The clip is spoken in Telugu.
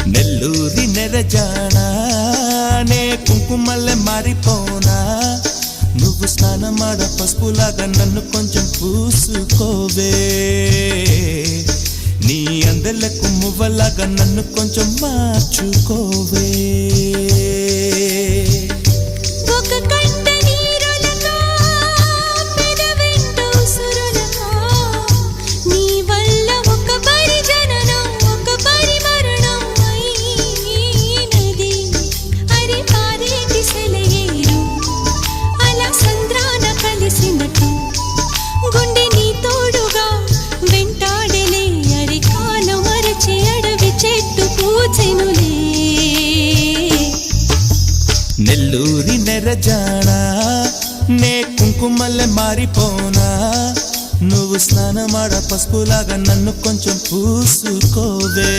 నెల్లూరి నెరజానా నే కుంకుమల్లె మారిపోనా నువ్వు స్నానమాడ పసుపులాగా నన్ను కొంచెం పూసుకోవే నీ అందెలకు మువ్వలాగా నన్ను కొంచెం మార్చుకోవే నెల్లూరి నెరజానా నే కుంకుమల్లె మారిపోనా నువ్వు స్నానమాడ పసుపులాగా నన్ను కొంచెం పూసుకోవే